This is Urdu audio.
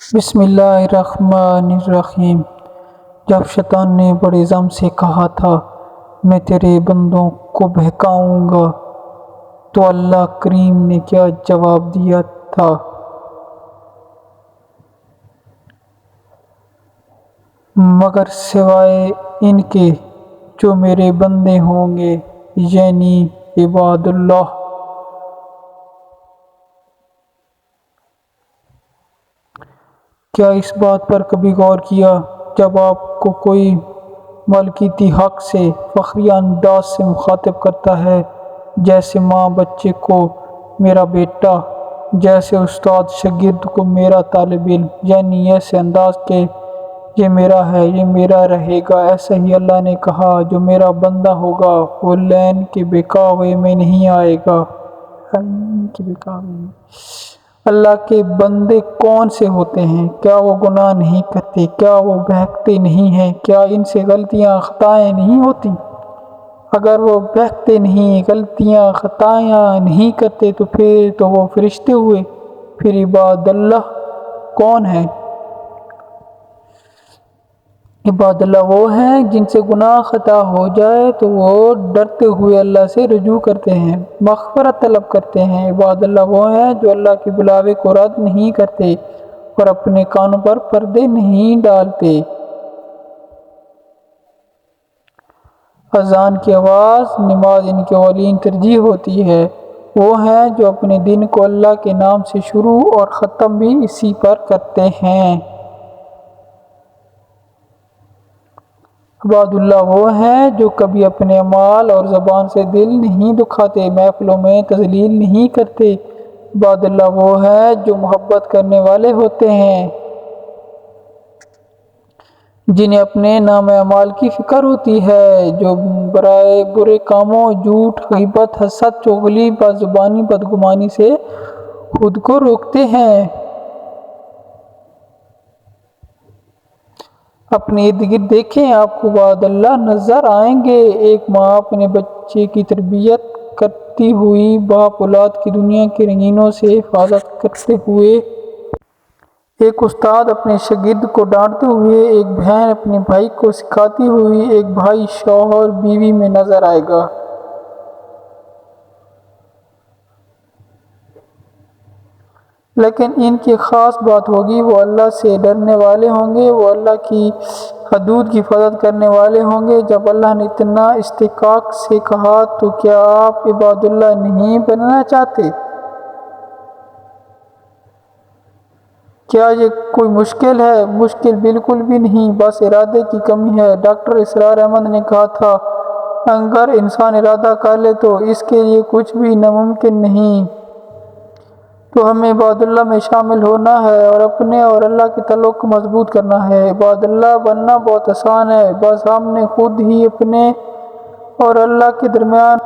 بسم اللہ الرحمن الرحیم۔ جب شیطان نے بڑے زم سے کہا تھا میں تیرے بندوں کو بہکاؤں گا، تو اللہ کریم نے کیا جواب دیا تھا؟ مگر سوائے ان کے جو میرے بندے ہوں گے، یعنی عباد اللہ۔ کیا اس بات پر کبھی غور کیا جب آپ کو کوئی ملکیتی حق سے فخریہ انداز سے مخاطب کرتا ہے، جیسے ماں بچے کو میرا بیٹا، جیسے استاد شاگرد کو میرا طالب علم، یعنی ایسے انداز کہ یہ میرا ہے، یہ میرا رہے گا، ایسا ہی اللہ نے کہا جو میرا بندہ ہوگا وہ لین کے بہکاوے میں نہیں آئے گا۔ اللہ کے بندے کون سے ہوتے ہیں؟ کیا وہ گناہ نہیں کرتے؟ کیا وہ بہکتے نہیں ہیں؟ کیا ان سے غلطیاں خطائیں نہیں ہوتی؟ اگر وہ بہکتے نہیں، غلطیاں خطائیں نہیں کرتے تو پھر تو وہ فرشتے ہوئے۔ پھر عباد اللہ کون ہیں؟ عباد اللہ وہ ہیں جن سے گناہ خطا ہو جائے تو وہ ڈرتے ہوئے اللہ سے رجوع کرتے ہیں، مغفرت طلب کرتے ہیں۔ عباد اللہ وہ ہیں جو اللہ کے بلاوے کو رد نہیں کرتے اور اپنے کانوں پر پردے نہیں ڈالتے۔ اذان کی آواز نماز ان کی اولین ترجیح ہوتی ہے۔ وہ ہیں جو اپنے دن کو اللہ کے نام سے شروع اور ختم بھی اسی پر کرتے ہیں۔ عباد اللہ وہ ہیں جو کبھی اپنے اعمال اور زبان سے دل نہیں دکھاتے، محفلوں میں تذلیل نہیں کرتے۔ عباد اللہ وہ ہیں جو محبت کرنے والے ہوتے ہیں، جنہیں اپنے نام اعمال کی فکر ہوتی ہے، جو برائے برے کاموں، جھوٹ، غیبت، حسد، چغلی، بدزبانی، بدگمانی سے خود کو روکتے ہیں۔ اپنے ارد گرد دیکھیں، آپ کو عباد اللہ نظر آئیں گے۔ ایک ماں اپنے بچے کی تربیت کرتی ہوئی، باپ اولاد کی دنیا کے رنگینیوں سے حفاظت کرتے ہوئے، ایک استاد اپنے شاگرد کو ڈانٹتے ہوئے، ایک بہن اپنے بھائی کو سکھاتی ہوئی، ایک بھائی شوہر بیوی میں نظر آئے گا۔ لیکن ان کی خاص بات ہوگی، وہ اللہ سے ڈرنے والے ہوں گے، وہ اللہ کی حدود کی حفاظت کرنے والے ہوں گے۔ جب اللہ نے اتنا استحقاق سے کہا تو کیا آپ عباد اللہ نہیں بننا چاہتے؟ کیا یہ کوئی مشکل ہے؟ مشکل بالکل بھی نہیں، بس ارادے کی کمی ہے۔ ڈاکٹر اسرار احمد نے کہا تھا، اگر انسان ارادہ کر لے تو اس کے لیے کچھ بھی ناممکن نہیں۔ تو ہمیں عباد اللہ میں شامل ہونا ہے اور اپنے اور اللہ کے تعلق کو مضبوط کرنا ہے۔ عباد اللہ بننا بہت آسان ہے، بس ہم نے خود ہی اپنے اور اللہ کے درمیان